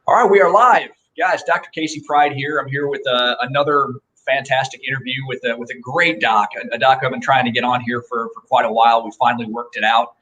All right, we are live, guys. Dr. Casey Pride here. I'm here with another fantastic interview with a great doc, a doc I've been trying to get on here for quite a while. We finally worked it out.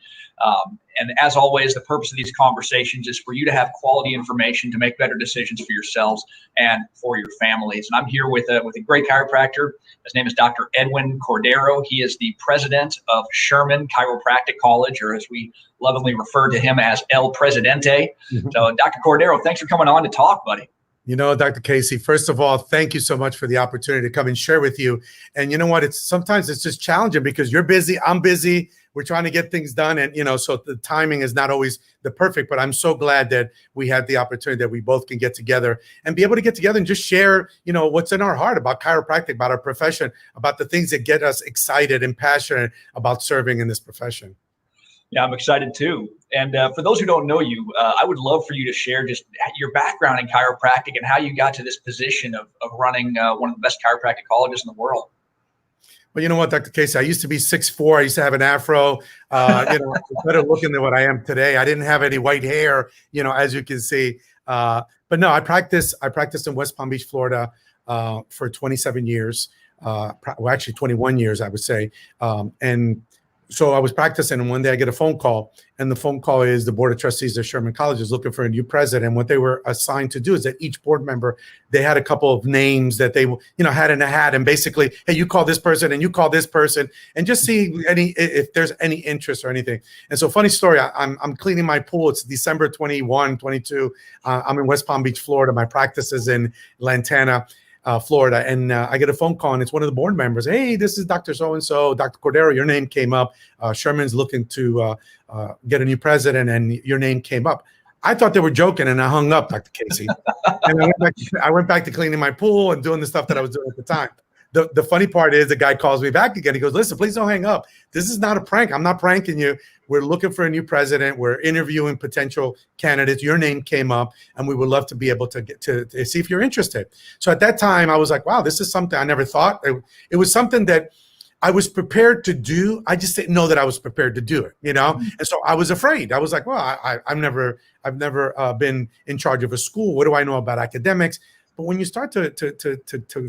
And as always, the purpose of these conversations is for you to have quality information to make better decisions for yourselves and for your families. And I'm here with a great chiropractor. His name is Dr. Edwin Cordero. He is the president of Sherman Chiropractic College, or as we lovingly refer to him as El Presidente. So, Dr. Cordero, thanks for coming on to talk, buddy. You know, Dr. Casey, first of all, thank you so much for the opportunity to come and share with you. And you know what? Sometimes it's just challenging because you're busy, I'm busy. We're trying to get things done. And, so the timing is not always the perfect, but I'm so glad that we had the opportunity that we both can get together and be able to get together and just share, what's in our heart about chiropractic, about our profession, about the things that get us excited and passionate about serving in this profession. Yeah, I'm excited too. And for those who don't know you, I would love for you to share just your background in chiropractic and how you got to this position of running one of the best chiropractic colleges in the world. Well, you know what, Dr. Casey, I used to be 6'4". I used to have an afro, better looking than what I am today. I didn't have any white hair, as you can see. But no, I practiced in West Palm Beach, Florida, for 27 years. Well, actually 21 years, I would say. And so I was practicing, and one day I get a phone call, and the phone call is the Board of Trustees of Sherman College is looking for a new president. And what they were assigned to do is that each board member, they had a couple of names that they, had in a hat, and basically, hey, you call this person and you call this person, and just see if there's any interest or anything. And so, funny story, I'm cleaning my pool. It's December 21, 22. I'm in West Palm Beach, Florida. My practice is in Lantana, Florida, and I get a phone call, and it's one of the board members. Hey, this is Dr. So-and-so, Dr. Cordero, your name came up. Sherman's looking to get a new president, and your name came up. I thought they were joking, and I hung up, Dr. Casey. And I went back to cleaning my pool and doing the stuff that I was doing at the time. The funny part is the guy calls me back again. He goes, listen, please don't hang up. This is not a prank. I'm not pranking you. We're looking for a new president. We're interviewing potential candidates. Your name came up, and we would love to be able to get to see if you're interested. So at that time, I was like, wow, this is something I never thought. It was something that I was prepared to do. I just didn't know that I was prepared to do it, And so I was afraid. I was like, well, I've never been in charge of a school. What do I know about academics? But when you start to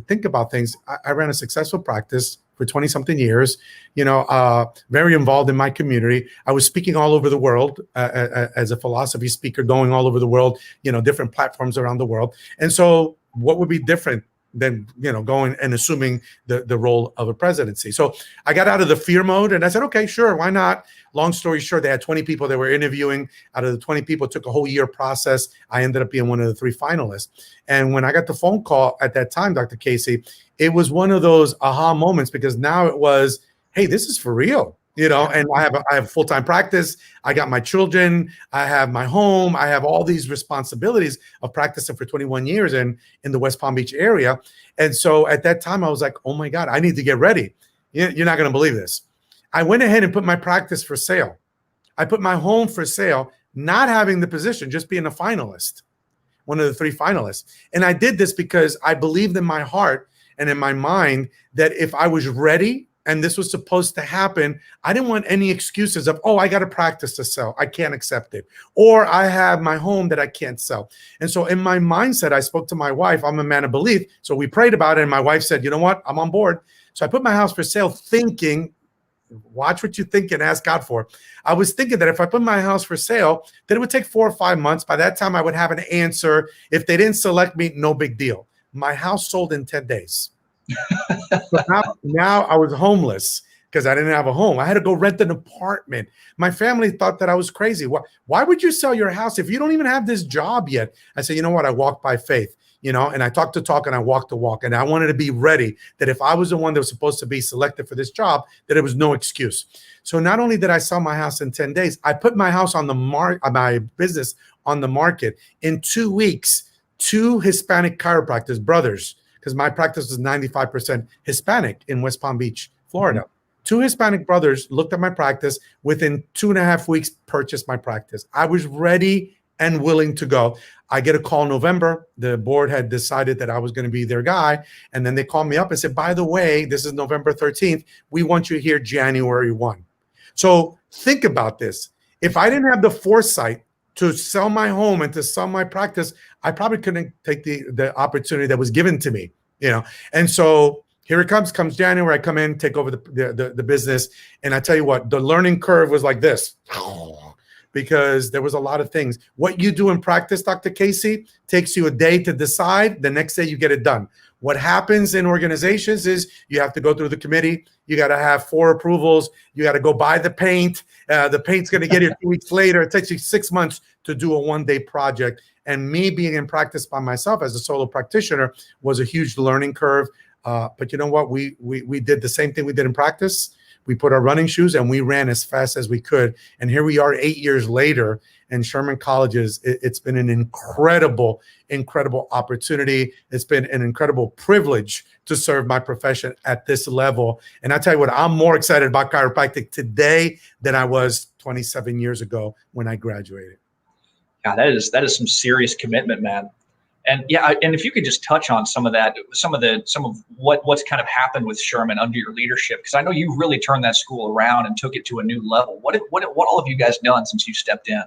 think about things, I ran a successful practice for 20-something years, very involved in my community. I was speaking all over the world as a philosophy speaker, going all over the world, different platforms around the world. And so what would be different than, going and assuming the role of a presidency? So I got out of the fear mode, and I said, okay, sure, why not? Long story short, they had 20 people they were interviewing. Out of the 20 people, it took a whole year process. I ended up being one of the 3 finalists. And when I got the phone call at that time, Dr. Casey, it was one of those aha moments, because now it was, hey, this is for real. And I have full-time practice. I got my children. I have my home. I have all these responsibilities of practicing for 21 years in the West Palm Beach area. And so at that time, I was like, oh my God, I need to get ready. You're not going to believe this. I went ahead and put my practice for sale. I put my home for sale, not having the position, just being a finalist, one of the 3 finalists. And I did this because I believed in my heart and in my mind that if I was ready, and this was supposed to happen, I didn't want any excuses of, oh, I got a practice to sell, I can't accept it. Or I have my home that I can't sell. And so in my mindset, I spoke to my wife. I'm a man of belief. So we prayed about it. And my wife said, you know what? I'm on board. So I put my house for sale thinking, watch what you think and ask God for. I was thinking that if I put my house for sale, that it would take 4 or 5 months. By that time, I would have an answer. If they didn't select me, no big deal. My house sold in 10 days. So now I was homeless because I didn't have a home. I had to go rent an apartment. My family thought that I was crazy. Why would you sell your house if you don't even have this job yet? I said, you know what? I walk by faith, and I talk the talk and I walk the walk. And I wanted to be ready that if I was the one that was supposed to be selected for this job, that it was no excuse. So not only did I sell my house in 10 days, I put my house on the my business on the market. In 2 weeks, 2 Hispanic chiropractors, brothers, because my practice was 95% Hispanic in West Palm Beach, Florida. 2 Hispanic brothers looked at my practice. Within 2.5 weeks, purchased my practice. I was ready and willing to go. I get a call in November. The board had decided that I was going to be their guy. And then they called me up and said, by the way, this is November 13th. We want you here January 1. So think about this. If I didn't have the foresight to sell my home and to sell my practice, I probably couldn't take the opportunity that was given to me, And so here it comes January, I come in, take over the business. And I tell you what, the learning curve was like this. Because there was a lot of things. What you do in practice, Dr. Casey, takes you a day to decide. The next day you get it done. What happens in organizations is you have to go through the committee. You got to have 4 approvals. You got to go buy the paint. The paint's going to get here 2 weeks later. It takes you 6 months to do a one-day project. And me being in practice by myself as a solo practitioner was a huge learning curve. But you know what? We did the same thing we did in practice. We put our running shoes and we ran as fast as we could. And here we are 8 years later. And Sherman Colleges, it's been an incredible opportunity. It's been an incredible privilege to serve my profession at this level. And I tell you what, I'm more excited about chiropractic today than I was 27 years ago when I graduated. Yeah, that is some serious commitment, man. And yeah, and if you could just touch on some of what's kind of happened with Sherman under your leadership, because I know you really turned that school around and took it to a new level. What all have you guys done since you stepped in?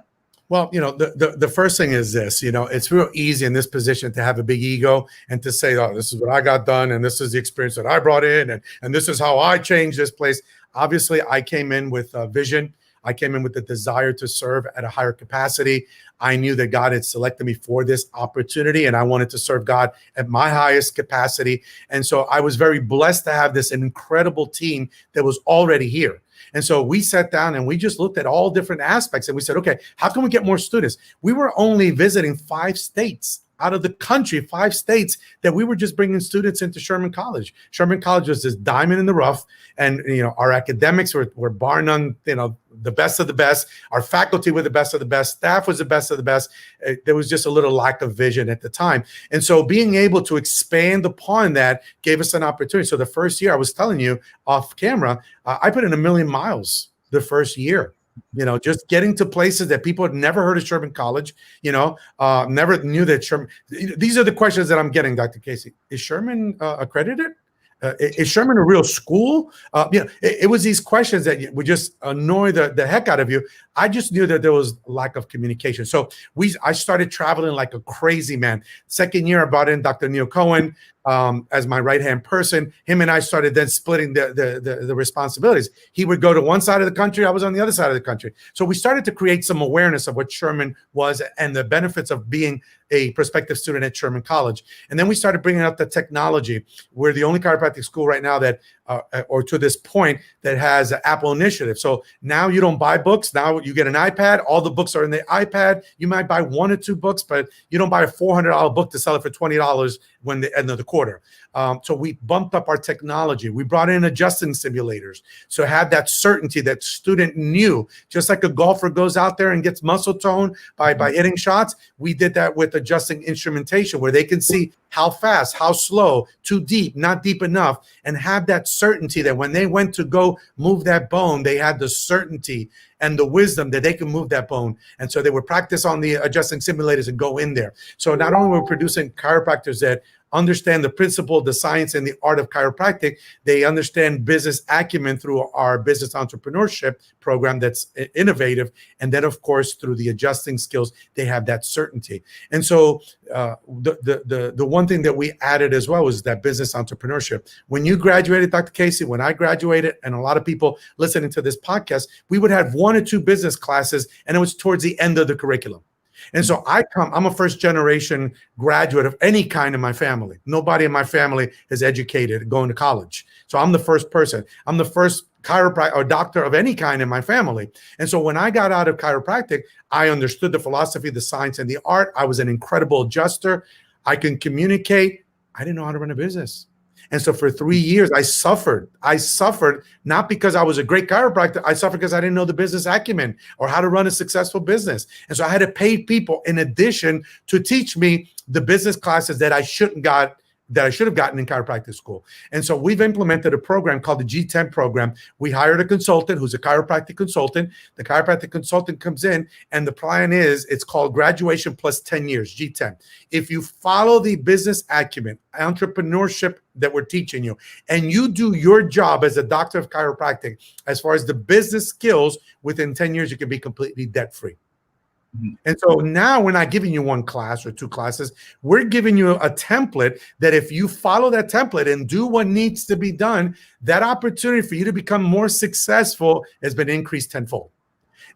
Well, the first thing is this, it's real easy in this position to have a big ego and to say, oh, this is what I got done. And this is the experience that I brought in. And this is how I changed this place. Obviously, I came in with a vision. I came in with the desire to serve at a higher capacity. I knew that God had selected me for this opportunity, and I wanted to serve God at my highest capacity. And so I was very blessed to have this incredible team that was already here. And so we sat down and we just looked at all different aspects, and we said, okay, how can we get more students? We were only visiting 5 states out of the country, 5 states that we were just bringing students into Sherman College. Sherman College was this diamond in the rough. And, our academics were bar none, the best of the best. Our faculty were the best of the best. Staff was the best of the best. There was just a little lack of vision at the time. And so being able to expand upon that gave us an opportunity. So the first year, I was telling you off camera, I put in 1 million miles the first year. Just getting to places that people had never heard of Sherman College, never knew that Sherman. These are the questions that I'm getting, Dr. Casey. Is Sherman accredited? Is Sherman a real school? It was these questions that would just annoy the heck out of you. I just knew that there was lack of communication. So I started traveling like a crazy man. Second year, I brought in Dr. Neil Cohen as my right-hand person. Him and I started then splitting the responsibilities. He would go to one side of the country. I was on the other side of the country. So we started to create some awareness of what Sherman was and the benefits of being a prospective student at Sherman College. And then we started bringing up the technology. We're the only chiropractic school right now that, or to this point, that has an Apple initiative. So now you don't buy books. Now you get an iPad. All the books are in the iPad. You might buy 1 or 2 books, but you don't buy a $400 book to sell it for $20 when the end of the quarter. So we bumped up our technology. We brought in adjusting simulators. So had that certainty that student knew, just like a golfer goes out there and gets muscle tone by hitting shots, we did that with adjusting instrumentation where they can see how fast, how slow, too deep, not deep enough, and have that certainty that when they went to go move that bone, they had the certainty and the wisdom that they can move that bone. And so they would practice on the adjusting simulators and go in there. So not only were we producing chiropractors that understand the principle, the science, and the art of chiropractic, they understand business acumen through our business entrepreneurship program that's innovative. And then, of course, through the adjusting skills, they have that certainty. And so the one thing that we added as well was that business entrepreneurship. When you graduated, Dr. Casey, when I graduated, and a lot of people listening to this podcast, we would have 1 or 2 business classes, and it was towards the end of the curriculum. And so I'm a first generation graduate of any kind in my family. Nobody in my family is educated going to college. So I'm the first person. I'm the first chiropractor or doctor of any kind in my family. And so when I got out of chiropractic, I understood the philosophy, the science, and the art. I was an incredible adjuster. I can communicate. I didn't know how to run a business. And so for 3 years, I suffered. I suffered not because I was a great chiropractor. I suffered because I didn't know the business acumen or how to run a successful business. And so I had to pay people in addition to teach me the business classes that I should have gotten in chiropractic school. And so we've implemented a program called the G10 program. We hired a consultant who's a chiropractic consultant. The chiropractic consultant comes in, and the plan is it's called graduation plus 10 years, G10. If you follow the business acumen, entrepreneurship that we're teaching you, and you do your job as a doctor of chiropractic, as far as the business skills, within 10 years, you can be completely debt-free. Mhm. And so now we're not giving you one class or two classes. We're giving you a template that if you follow that template and do what needs to be done, that opportunity for you to become more successful has been increased tenfold.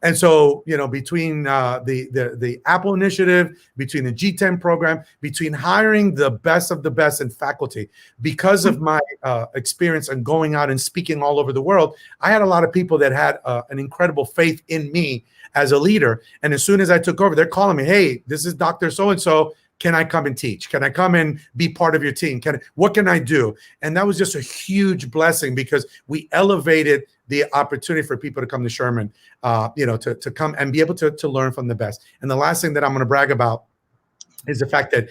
And so, between the Apple initiative, between the G10 program, between hiring the best of the best in faculty, because of my experience and going out and speaking all over the world, I had a lot of people that had an incredible faith in me as a leader. And as soon as I took over, they're calling me, "Hey, this is Dr. So-and-so. Can I come and teach? Can I come and be part of your team? What can I do?" And that was just a huge blessing because we elevated the opportunity for people to come to Sherman, to come and be able to learn from the best. And the last thing that I'm going to brag about is the fact that,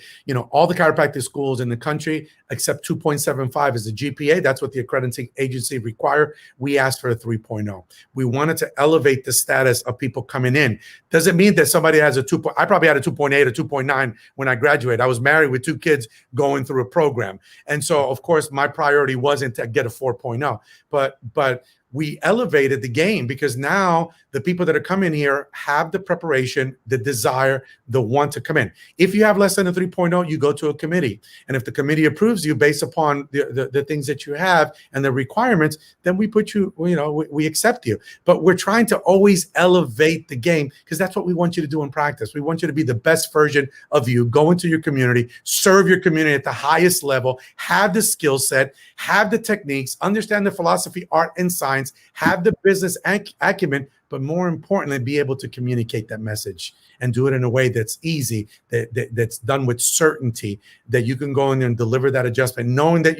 all the chiropractic schools in the country, except 2.75 is the GPA. That's what the accrediting agency require. We asked for a 3.0. We wanted to elevate the status of people coming in. Doesn't mean that somebody has a 2. I probably had a 2.8 or 2.9 when I graduated. I was married with 2 kids going through a program. And so, of course, my priority wasn't to get a 4.0, but we elevated the game because now the people that are coming here have the preparation, the desire, the want to come in. If you have less than a 3.0, you go to a committee. And if the committee approves you based upon the things that you have and the requirements, then we put you, we accept you. But we're trying to always elevate the game because that's what we want you to do in practice. We want you to be the best version of you, go into your community, serve your community at the highest level, have the skill set, have the techniques, understand the philosophy, art, and science, have the business acumen, but more importantly, be able to communicate that message and do it in a way that's easy, that's done with certainty, that you can go in there and deliver that adjustment, knowing that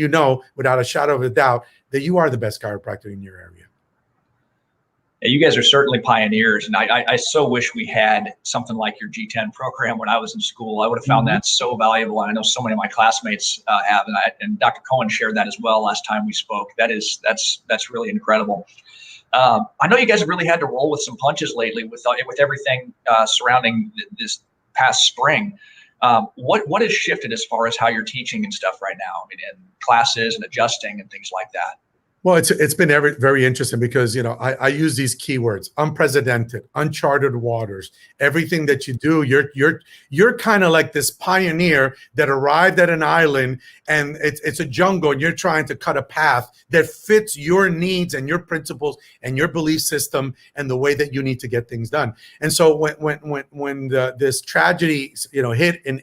without a shadow of a doubt that you are the best chiropractor in your area. You guys are certainly pioneers, and I so wish we had something like your G10 program when I was in school. I would have found that so valuable, and I know so many of my classmates have, and Dr. Cohen shared that as well last time we spoke. That's really incredible. I know you guys have really had to roll with some punches lately with everything surrounding this past spring. What has shifted as far as how you're teaching and stuff right now? I mean, in classes and adjusting and things like that. Well, it's been very interesting because, I use these keywords: unprecedented, uncharted waters. Everything that you do, you're kind of like this pioneer that arrived at an island and it's a jungle and you're trying to cut a path that fits your needs and your principles and your belief system and the way that you need to get things done. And so when this tragedy, hit in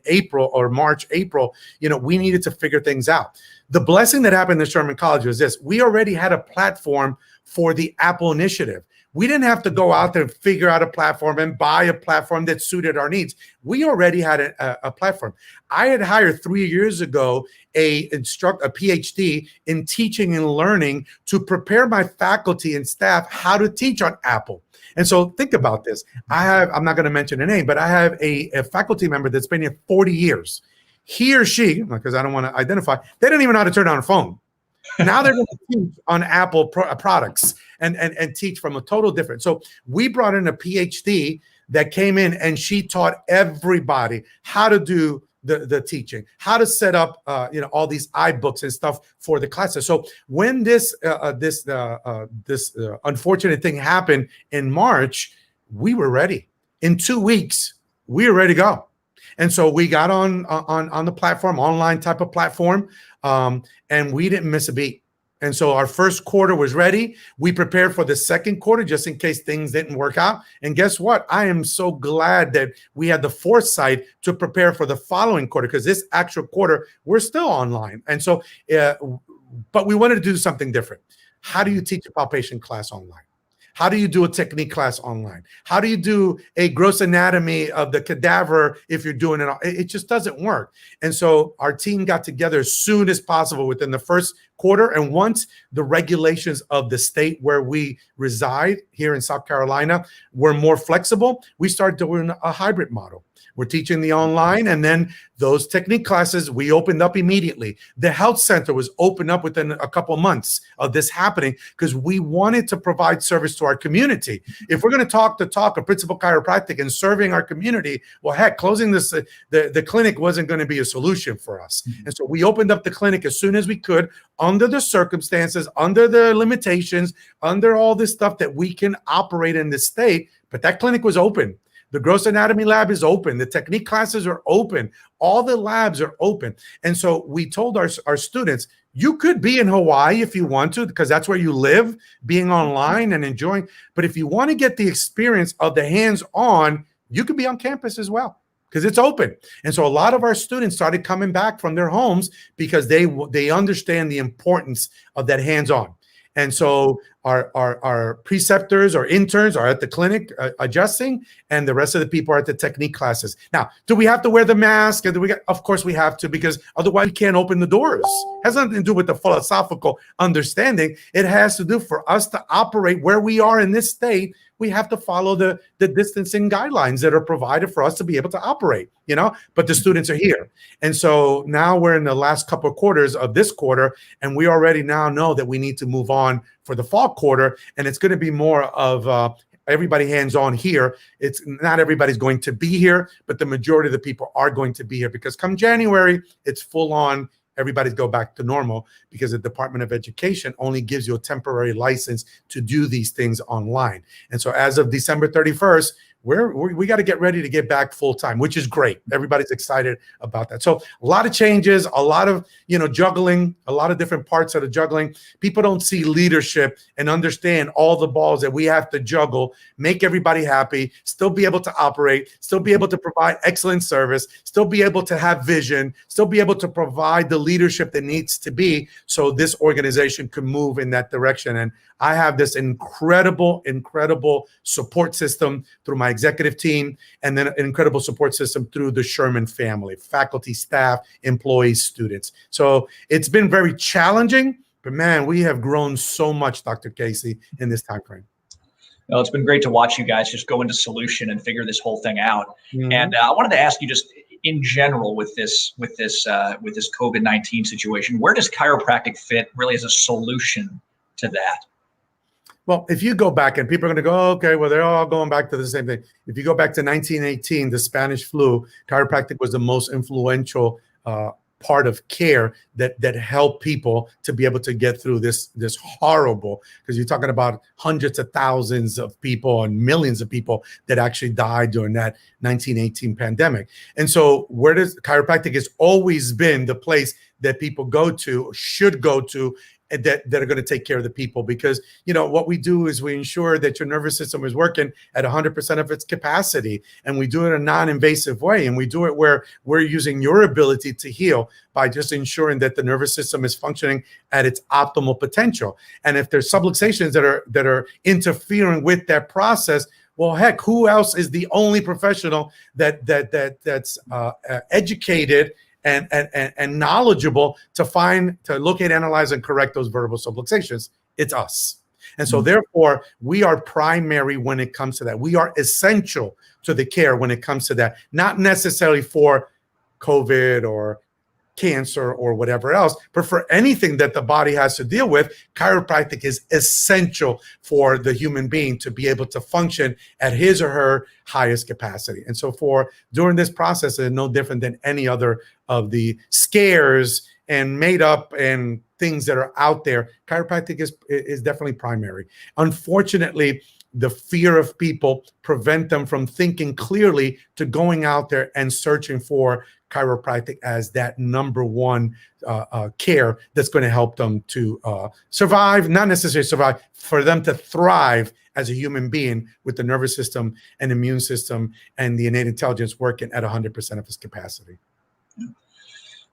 March, April, we needed to figure things out. The blessing that happened at Sherman College was this: we already had a platform for the Apple initiative. We didn't have to go out there and figure out a platform and buy a platform that suited our needs. We already had a platform. I had hired 3 years ago a PhD in teaching and learning to prepare my faculty and staff how to teach on Apple. And so think about this. I'm not going to mention a name, but I have a faculty member that's been here 40 years. He or she, because I don't want to identify, they don't even know how to turn on a phone. Now they're going to teach on Apple products and teach from a total different. So we brought in a PhD that came in and she taught everybody how to do the teaching, how to set up all these iBooks and stuff for the classes. So when this unfortunate thing happened in March, we were ready. In 2 weeks, we were ready to go. And so we got on the platform, online type of platform, and we didn't miss a beat. And so our first quarter was ready. We prepared for the second quarter just in case things didn't work out. And guess what? I am so glad that we had the foresight to prepare for the following quarter, because this actual quarter, we're still online. And so, but we wanted to do something different. How do you teach a palpation class online? How do you do a technique class online? How do you do a gross anatomy of the cadaver if you're doing it? It just doesn't work. And so our team got together as soon as possible within the first quarter. And once the regulations of the state where we reside here in South Carolina were more flexible, we started doing a hybrid model. We're teaching the online, and then those technique classes we opened up immediately. The health center was opened up within a couple of months of this happening because we wanted to provide service to our community. If we're going to talk of Principal Chiropractic and serving our community, well, heck, closing this the clinic wasn't going to be a solution for us. And so we opened up the clinic as soon as we could, under the circumstances, under the limitations, under all this stuff that we can operate in this state. But that clinic was open. The gross anatomy lab is open. The technique classes are open. All the labs are open. And so we told our students, you could be in Hawaii if you want to, because that's where you live, being online and enjoying. But if you want to get the experience of the hands-on, you could be on campus as well, because it's open. And so a lot of our students started coming back from their homes because they understand the importance of that hands-on. And so our preceptors or interns are at the clinic adjusting, and the rest of the people are at the technique classes. Now, do we have to wear the mask? And of course we have to, because otherwise we can't open the doors. It has nothing to do with the philosophical understanding. It has to do for us to operate where we are in this state. We have to follow the distancing guidelines that are provided for us to be able to operate, but the students are here. And so now we're in the last couple of quarters of this quarter, and we already now know that we need to move on for the fall quarter. And it's going to be more of everybody hands-on here. It's not everybody's going to be here, but the majority of the people are going to be here, because come January, it's full on. Everybody's go back to normal, because the Department of Education only gives you a temporary license to do these things online. And so as of December 31st, we got to get ready to get back full time, which is great. Everybody's excited about that. So a lot of changes, a lot of, juggling, a lot of different parts of the juggling. People don't see leadership and understand all the balls that we have to juggle, make everybody happy, still be able to operate, still be able to provide excellent service, still be able to have vision, still be able to provide the leadership that needs to be, so this organization can move in that direction. And I have this incredible support system through my executive team, and then an incredible support system through the Sherman family, faculty, staff, employees, students. So it's been very challenging, but man, we have grown so much, Dr. Casey, in this time frame. Well, it's been great to watch you guys just go into solution and figure this whole thing out. Mm-hmm. And I wanted to ask you, just in general, with this COVID-19 situation, where does chiropractic fit really as a solution to that? Well, if you go back, and people are going to go, oh, okay, well, they're all going back to the same thing. If you go back to 1918, the Spanish flu, chiropractic was the most influential part of care that helped people to be able to get through this horrible, because you're talking about hundreds of thousands of people and millions of people that actually died during that 1918 pandemic. And so where does chiropractic has always been the place that people go to, should go to, that are going to take care of the people, because what we do is we ensure that your nervous system is working at 100% of its capacity, and we do it in a non-invasive way, and we do it where we're using your ability to heal by just ensuring that the nervous system is functioning at its optimal potential. And if there's subluxations that are interfering with that process, well, heck, who else is the only professional that's educated and knowledgeable to locate, analyze, and correct those vertebral subluxations? It's us. And so therefore, we are primary when it comes to that. We are essential to the care when it comes to that, not necessarily for COVID or cancer or whatever else, but for anything that the body has to deal with, chiropractic is essential for the human being to be able to function at his or her highest capacity. And so during this process, it's no different than any other of the scares and made up and things that are out there. Chiropractic is definitely primary. Unfortunately, the fear of people prevent them from thinking clearly to going out there and searching for chiropractic as that number one care that's going to help them to survive, not necessarily survive, for them to thrive as a human being with the nervous system and immune system and the innate intelligence working at 100% of its capacity.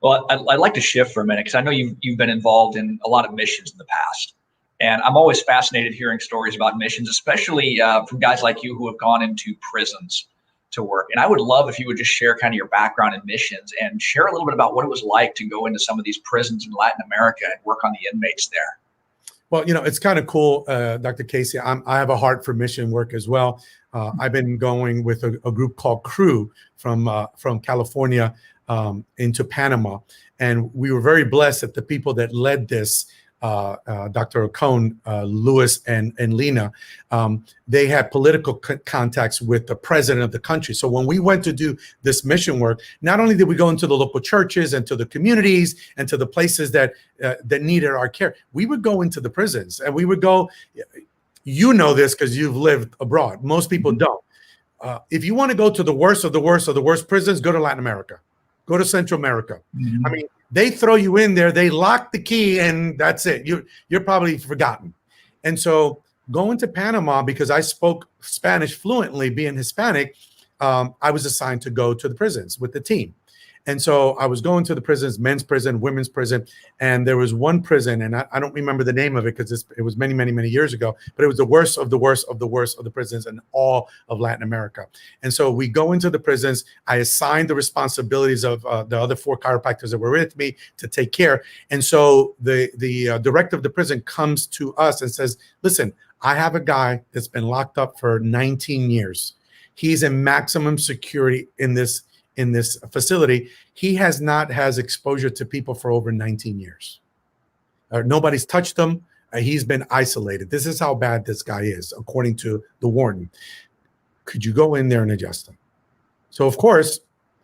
Well, I'd like to shift for a minute, because I know you've been involved in a lot of missions in the past. And I'm always fascinated hearing stories about missions, especially from guys like you who have gone into prisons to work. And I would love if you would just share kind of your background in missions and share a little bit about what it was like to go into some of these prisons in Latin America and work on the inmates there. Well, it's kind of cool, Dr. Casey. I have a heart for mission work as well. I've been going with a group called Crew from California into Panama. And we were very blessed that the people that led this, Dr. Ocon, Lewis, and Lena, they had political contacts with the president of the country. So when we went to do this mission work, not only did we go into the local churches and to the communities and to the places that needed our care, we would go into the prisons, and we would go, this because you've lived abroad. Most people don't. if you want to go to the worst of the worst of the worst prisons, go to Latin America, go to Central America. I mean, they throw you in there, they lock the key, and that's it. You're probably forgotten. And so going to Panama, because I spoke Spanish fluently, being Hispanic, I was assigned to go to the prisons with the team. And so I was going to the prisons, men's prison, women's prison, and there was one prison, and I don't remember the name of it because it was many, many, many years ago, but it was the worst of the worst of the worst of the prisons in all of Latin America. And so we go into the prisons. I assigned the responsibilities of the other 4 chiropractors that were with me to take care. And so the director of the prison comes to us and says, listen, I have a guy that's been locked up for 19 years. He's in maximum security in this facility. He has not has exposure to people for over 19 years. Nobody's touched him. He's been isolated. This is how bad this guy is, according to the warden. Could you go in there and adjust him? So of course,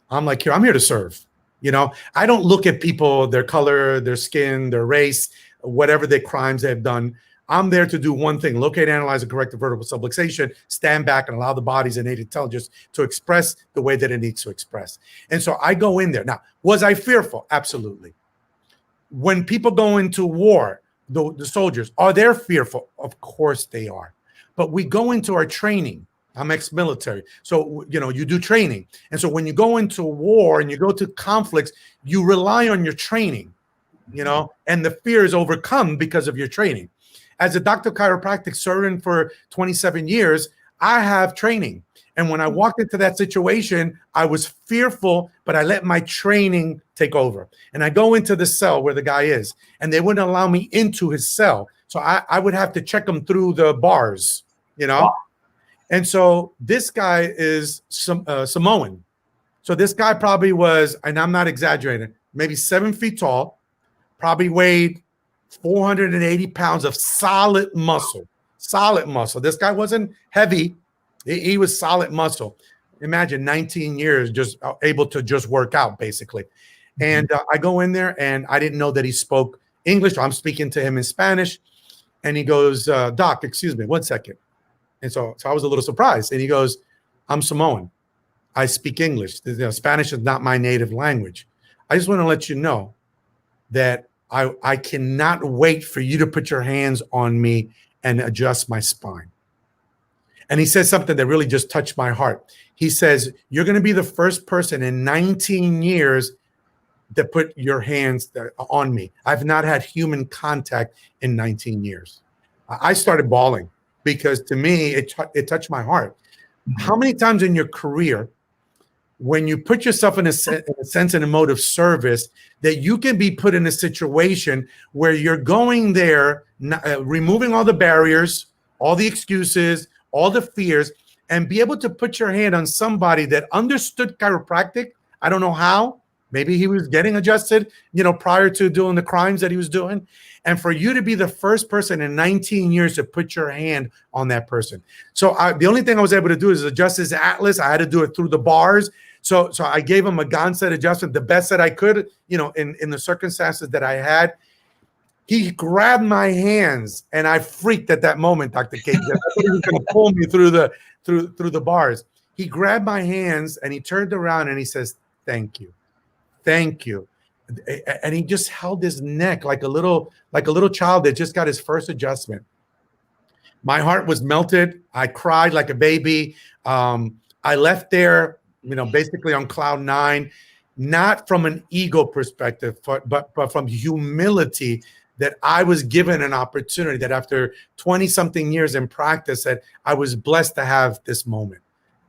I'm like, here, I'm here to serve. You know, I don't look at people, their color, their skin, their race, whatever their crimes they've done. I'm there to do one thing: locate, analyze, and correct the vertebral subluxation, stand back and allow the body's innate intelligence to express the way that it needs to express. And so I go in there. Now, was I fearful? Absolutely. When people go into war, the soldiers, are they fearful? Of course they are. But we go into our training. I'm ex-military. So, you know, you do training. And so when you go into war and you go to conflicts, you rely on your training, you know, and the fear is overcome because of your training. As a doctor of chiropractic serving for 27 years, I have training. And when I walked into that situation, I was fearful, but I let my training take over. And I go into the cell where the guy is, and they wouldn't allow me into his cell. So I would have to check him through the bars, you know? Wow. And so this guy is Samoan. So this guy probably was, and I'm not exaggerating, maybe 7 feet tall, probably weighed 480 pounds of solid muscle. This guy wasn't heavy. He was solid muscle. Imagine 19 years just able to just work out, basically. And I go in there, and I didn't know that he spoke English. I'm speaking to him in Spanish. And he goes, Doc, excuse me, 1 second. And so I was a little surprised. And he goes, I'm Samoan. I speak English. Spanish is not my native language. I just want to let you know that I cannot wait for you to put your hands on me and adjust my spine. And he says something that really just touched my heart. He says, you're going to be the first person in 19 years that put your hands on me. I've not had human contact in 19 years. I started bawling because to me, it touched my heart. How many times in your career, when you put yourself in a sense and a mode of service, that you can be put in a situation where you're going there, removing all the barriers, all the excuses, all the fears, and be able to put your hand on somebody that understood chiropractic. I don't know how. Maybe he was getting adjusted, you know, prior to doing the crimes that he was doing. And for you to be the first person in 19 years to put your hand on that person. So the only thing I was able to do is adjust his atlas. I had to do it through the bars. So I gave him a Gonset adjustment, the best that I could, you know, in the circumstances that I had. He grabbed my hands, and I freaked at that moment, Dr. Casey. I thought he was going to pull me through the bars. He grabbed my hands, and he turned around, and he says, "Thank you, thank you." And he just held his neck like a little child that just got his first adjustment. My heart was melted. I cried like a baby. I left there, you know, basically on cloud 9, not from an ego perspective, but from humility, that I was given an opportunity, that after 20 something years in practice, that I was blessed to have this moment.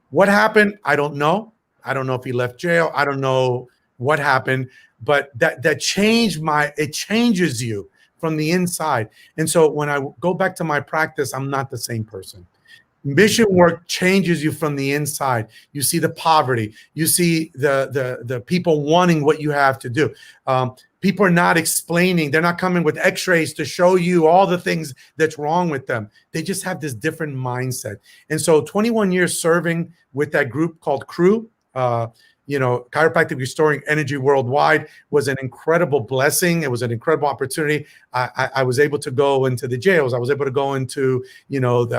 What happened? I don't know. I don't know if he left jail. I don't know what happened, but that changed it changes you from the inside. And so when I go back to my practice, I'm not the same person. Mission work changes you from the inside. You see the poverty. You see the people wanting what you have to do. People are not explaining. They're not coming with x-rays to show you all the things that's wrong with them. They just have this different mindset. And so 21 years serving with that group called Crew, chiropractic restoring energy worldwide was an incredible blessing. It was an incredible opportunity. I was able to go into the jails. I was able to go into,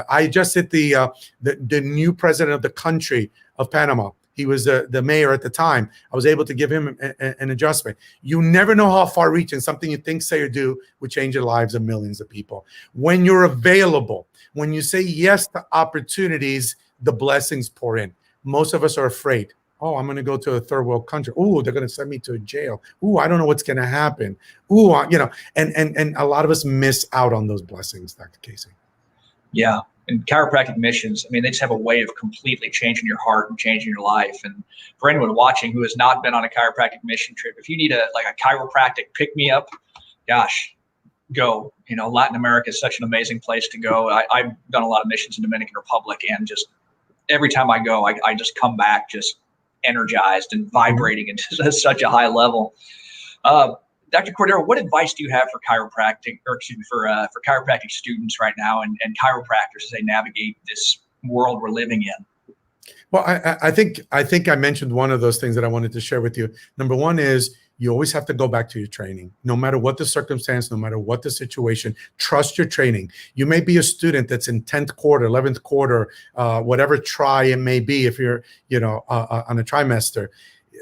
I just hit the new president of the country of Panama. He was the mayor at the time. I was able to give him an adjustment. You never know how far reaching something you think, say, or do would change the lives of millions of people. When you're available, when you say yes to opportunities, the blessings pour in. Most of us are afraid. Oh, I'm going to go to a third world country. Oh, they're going to send me to a jail. Oh, I don't know what's going to happen. Oh, and a lot of us miss out on those blessings, Dr. Casey. Yeah. And chiropractic missions, I mean, they just have a way of completely changing your heart and changing your life. And for anyone watching who has not been on a chiropractic mission trip, if you need a chiropractic pick-me-up, gosh, go. Latin America is such an amazing place to go. I've done a lot of missions in Dominican Republic, and just every time I go, I just come back just energized and vibrating into such a high level. Dr. Cordero, what advice do you have for chiropractic, or excuse me, for chiropractic students right now and chiropractors as they navigate this world we're living in? Well, I think I mentioned one of those things that I wanted to share with you. Number one is you always have to go back to your training, no matter what the circumstance, no matter what the situation. Trust your training. You may be a student that's in 10th quarter, 11th quarter, whatever try it may be. If you're, on a trimester,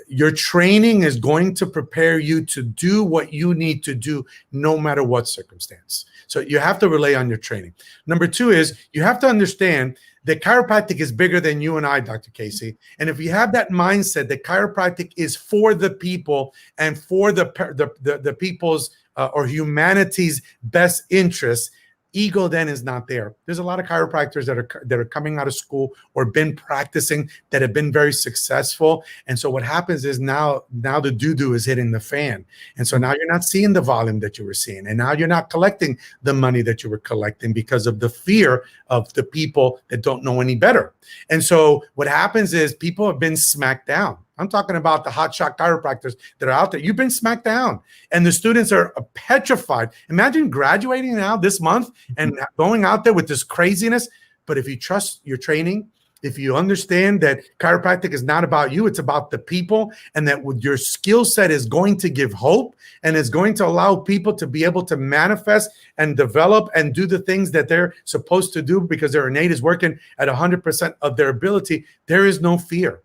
your training is going to prepare you to do what you need to do, no matter what circumstance. So you have to rely on your training. Number two is you have to understand that chiropractic is bigger than you and I, Dr. Casey. And if you have that mindset that chiropractic is for the people and for the people's or humanity's best interests, ego then is not there. There's a lot of chiropractors that are coming out of school or been practicing that have been very successful. And so what happens is now the doo-doo is hitting the fan. And so now you're not seeing the volume that you were seeing. And now you're not collecting the money that you were collecting because of the fear of the people that don't know any better. And so what happens is people have been smacked down. I'm talking about the hotshot chiropractors that are out there. You've been smacked down, and the students are petrified. Imagine graduating now this month and going out there with this craziness. But if you trust your training, if you understand that chiropractic is not about you, it's about the people, and that with your skill set is going to give hope and is going to allow people to be able to manifest and develop and do the things that they're supposed to do because their innate is working at 100% of their ability, there is no fear.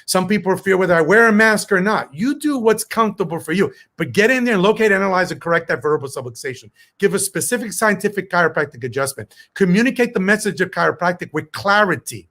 Some people fear whether I wear a mask or not. You do what's comfortable for you, but get in there and locate, analyze, and correct that vertebral subluxation. Give a specific scientific chiropractic adjustment. Communicate the message of chiropractic with clarity.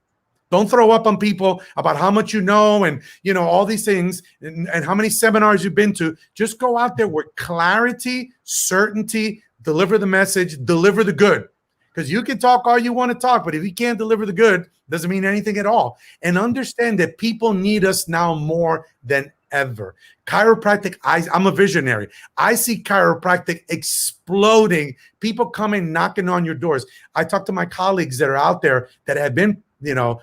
Don't throw up on people about how much you know and, all these things and how many seminars you've been to. Just go out there with clarity, certainty, deliver the message, deliver the good. Because you can talk all you want to talk, but if you can't deliver the good, doesn't mean anything at all. And understand that people need us now more than ever. Chiropractic, I'm a visionary. I see chiropractic exploding, people coming, knocking on your doors. I talk to my colleagues that are out there that have been,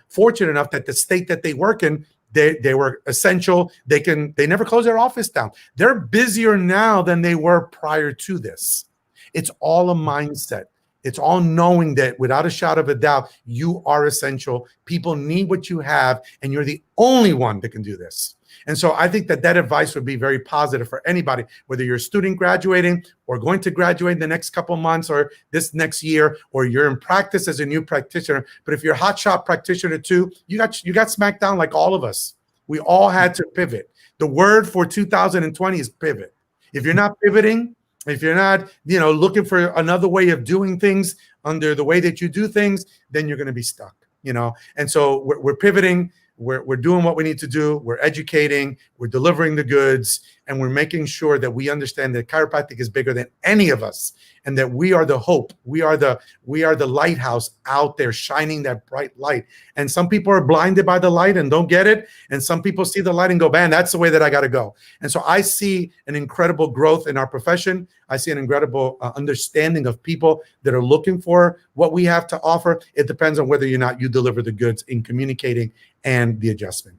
fortunate enough that the state that they work in, they were essential. They never close their office down. They're busier now than they were prior to this. It's all a mindset. It's all knowing that without a shadow of a doubt, you are essential. People need what you have, and you're the only one that can do this. And so I think that advice would be very positive for anybody, whether you're a student graduating or going to graduate in the next couple of months or this next year, or you're in practice as a new practitioner. But if you're a hotshot practitioner too, you got smacked down like all of us. We all had to pivot. The word for 2020 is pivot. If you're not pivoting, if you're not, looking for another way of doing things under the way that you do things, then you're going to be stuck, And so we're pivoting. We're doing what we need to do. We're educating. We're delivering the goods, and we're making sure that we understand that chiropractic is bigger than any of us, and that we are the hope. We are the lighthouse out there shining that bright light. And some people are blinded by the light and don't get it. And some people see the light and go, man, that's the way that I got to go. And so I see an incredible growth in our profession. I see an incredible understanding of people that are looking for what we have to offer. It depends on whether or not you deliver the goods in communicating and the adjustment.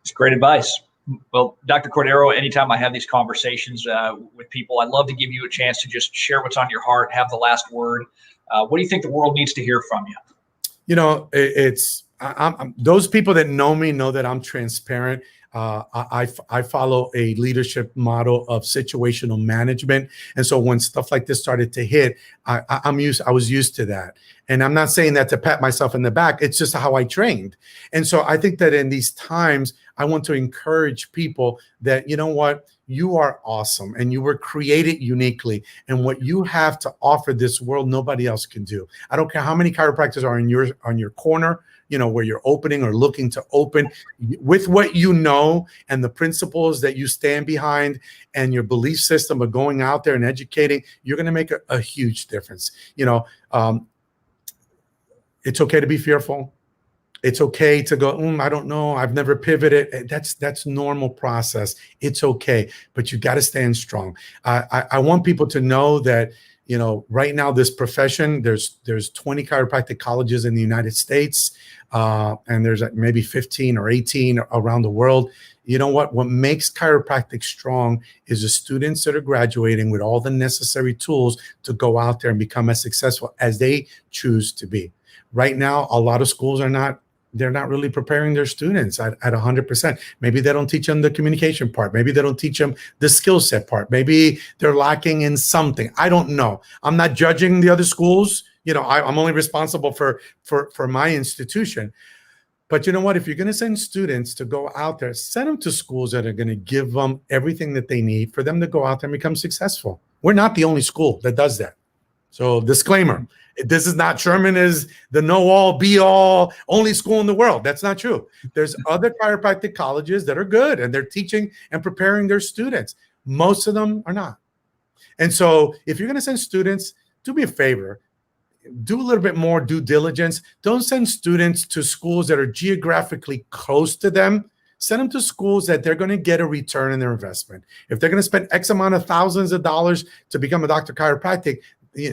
It's great advice. Well, Dr. Cordero, anytime I have these conversations with people, I'd love to give you a chance to just share what's on your heart, have the last word. What do you think the world needs to hear from you? those people that know me know that I'm transparent. I follow a leadership model of situational management, and so when stuff like this started to hit, I was used to that. And I'm not saying that to pat myself in the back. It's just how I trained. And so I think that in these times, I want to encourage people that, you know what, you are awesome and you were created uniquely. And what you have to offer this world, nobody else can do. I don't care how many chiropractors are on your corner, you know, where you're opening or looking to open, with what you know and the principles that you stand behind and your belief system of going out there and educating, you're going to make a huge difference. You know, it's okay to be fearful. It's okay to go, I don't know, I've never pivoted. That's normal process. It's okay, but you got to stand strong. I want people to know that, you know, right now this profession, there's 20 chiropractic colleges in the United States, and there's maybe 15 or 18 around the world. You know what makes chiropractic strong is the students that are graduating with all the necessary tools to go out there and become as successful as they choose to be. Right now, a lot of schools they're not really preparing their students at 100%. Maybe they don't teach them the communication part. Maybe they don't teach them the skill set part. Maybe they're lacking in something. I don't know. I'm not judging the other schools. You know, I'm only responsible for my institution. But you know what? If you're going to send students to go out there, send them to schools that are going to give them everything that they need for them to go out there and become successful. We're not the only school that does that. So disclaimer, this is not Sherman is the know-all, be-all, only school in the world. That's not true. There's other chiropractic colleges that are good and they're teaching and preparing their students. Most of them are not. And so if you're going to send students, do me a favor, do a little bit more due diligence. Don't send students to schools that are geographically close to them. Send them to schools that they're going to get a return in their investment. If they're going to spend X amount of thousands of dollars to become a doctor of chiropractic,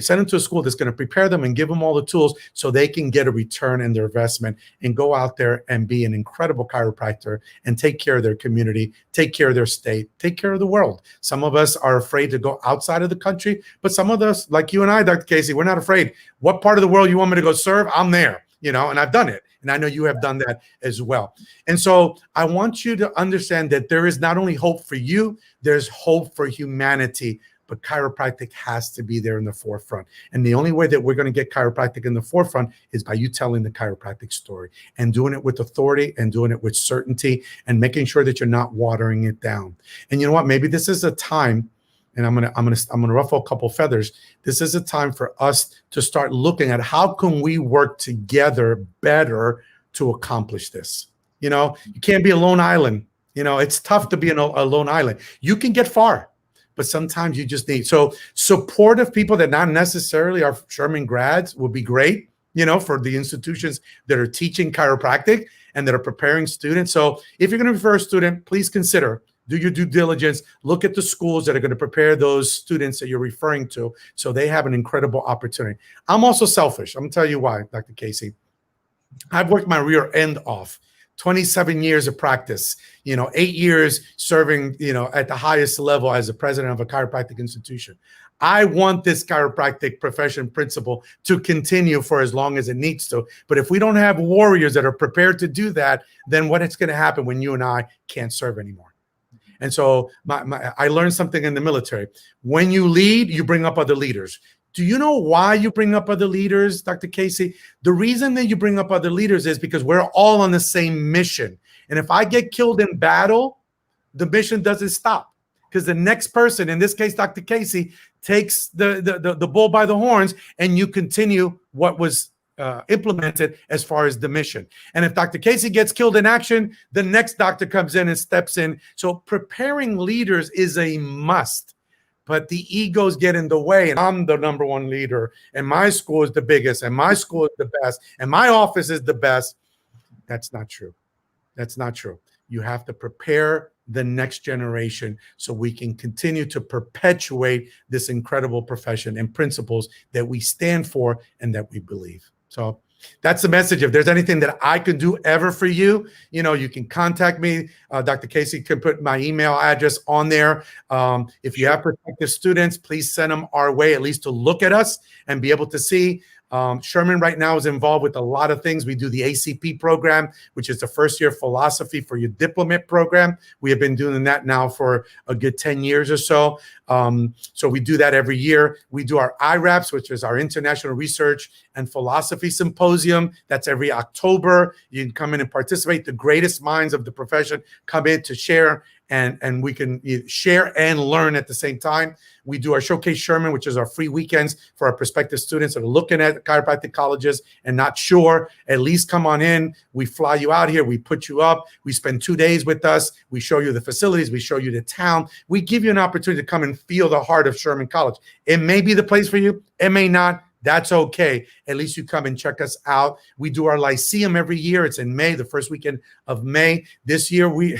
send them to a school that's going to prepare them and give them all the tools so they can get a return in their investment and go out there and be an incredible chiropractor and take care of their community, take care of their state, take care of the world. Some of us are afraid to go outside of the country, but some of us, like you and I, Dr. Casey, we're not afraid. What part of the world you want me to go serve? I'm there, you know, and I've done it. And I know you have done that as well. And so I want you to understand that there is not only hope for you, there's hope for humanity. But chiropractic has to be there in the forefront. And the only way that we're going to get chiropractic in the forefront is by you telling the chiropractic story and doing it with authority and doing it with certainty and making sure that you're not watering it down. And you know what? Maybe this is a time, and I'm gonna ruffle a couple feathers. This is a time for us to start looking at how can we work together better to accomplish this. You know, you can't be a lone island. You know, it's tough to be a lone island. You can get far, but sometimes you just need, so supportive people that not necessarily are Sherman grads would be great, you know, for the institutions that are teaching chiropractic and that are preparing students. So if you're going to refer a student, please consider, do your due diligence, look at the schools that are going to prepare those students that you're referring to so they have an incredible opportunity. I'm also selfish. I'm going to tell you why, Dr. Casey. I've worked my rear end off. 27 years of practice, you know, 8 years serving, you know, at the highest level as the president of a chiropractic institution. I want this chiropractic profession principle to continue for as long as it needs to. But if we don't have warriors that are prepared to do that, then what is going to happen when you and I can't serve anymore? And so I learned something in the military. When you lead, you bring up other leaders. Do you know why you bring up other leaders, Dr. Casey? The reason that you bring up other leaders is because we're all on the same mission. And if I get killed in battle, the mission doesn't stop because the next person, in this case, Dr. Casey, takes the bull by the horns and you continue what was implemented as far as the mission. And if Dr. Casey gets killed in action, the next doctor comes in and steps in. So preparing leaders is a must. But the egos get in the way, and I'm the number one leader, and my school is the biggest, and my school is the best, and my office is the best. That's not true. That's not true. You have to prepare the next generation so we can continue to perpetuate this incredible profession and principles that we stand for and that we believe. So that's the message. If there's anything that I can do ever for you, you know, you can contact me. Dr. Casey can put my email address on there. If you have prospective students, please send them our way, at least to look at us and be able to see. Sherman right now is involved with a lot of things. We do the ACP program, which is the first year philosophy for your diplomate program. We have been doing that now for a good 10 years or so. So we do that every year. We do our IRAPS, which is our International Research and Philosophy Symposium. That's every October. You can come in and participate. The greatest minds of the profession come in to share, and we can share and learn at the same time. We do our Showcase Sherman, which is our free weekends for our prospective students that are looking at chiropractic colleges and not sure. At least come on in. We fly you out here. We put you up. We spend 2 days with us. We show you the facilities. We show you the town. We give you an opportunity to come and feel the heart of Sherman College. It may be the place for you. It may not. That's okay. At least you come and check us out. We do our Lyceum every year. It's in May, the first weekend of May. This year, we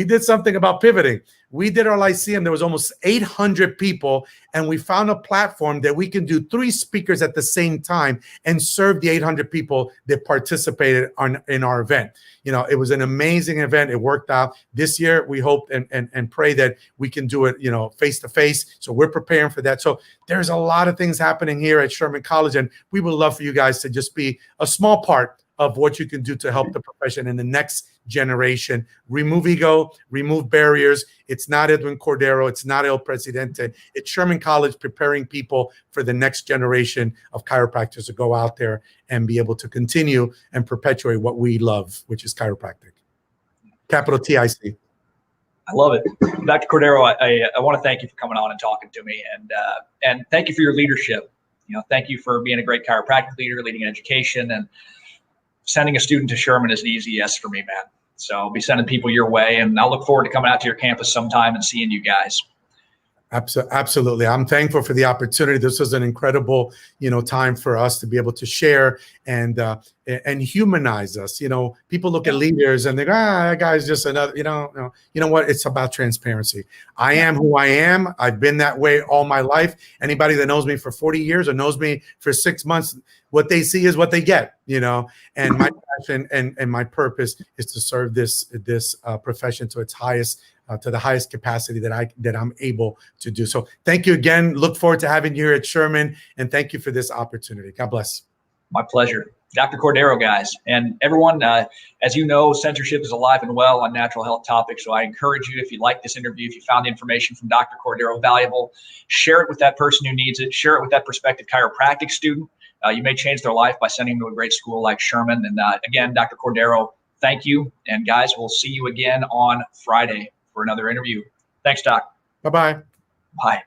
did something about pivoting. We did our Lyceum. There was almost 800 people, and we found a platform that we can do 3 speakers at the same time and serve the 800 people that participated in our event. You know, it was an amazing event. It worked out. This year, we hope and pray that we can do it, face to face. So we're preparing for that. So there's a lot of things happening here at Sherman College, and we would love for you guys to just be a small part of what you can do to help the profession in the next generation. Remove ego, remove barriers. It's not Edwin Cordero. It's not El Presidente. It's Sherman College preparing people for the next generation of chiropractors to go out there and be able to continue and perpetuate what we love, which is chiropractic. Capital TIC. I love it. Dr. Cordero, I want to thank you for coming on and talking to me, and thank you for your leadership. Thank you for being a great chiropractic leader, leading education, and sending a student to Sherman is an easy yes for me, man. So I'll be sending people your way, and I'll look forward to coming out to your campus sometime and seeing you guys. Absolutely. I'm thankful for the opportunity. This was an incredible, time for us to be able to share and humanize us. People look at leaders and they go, that guy's just another, you know what? It's about transparency. I am who I am. I've been that way all my life. Anybody that knows me for 40 years or knows me for 6 months, what they see is what they get, and my passion and my purpose is to serve this profession to its highest to the highest capacity that I'm able to do. So thank you again. Look forward to having you here at Sherman, and thank you for this opportunity. God bless. My pleasure. Dr. Cordero, guys, and everyone, as you know, censorship is alive and well on natural health topics. So I encourage you, if you like this interview, if you found the information from Dr. Cordero valuable, share it with that person who needs it. Share it with that prospective chiropractic student. You may change their life by sending them to a great school like Sherman. And again, Dr. Cordero, thank you. And guys, we'll see you again on Friday for another interview. Thanks, Doc. Bye-bye. Bye.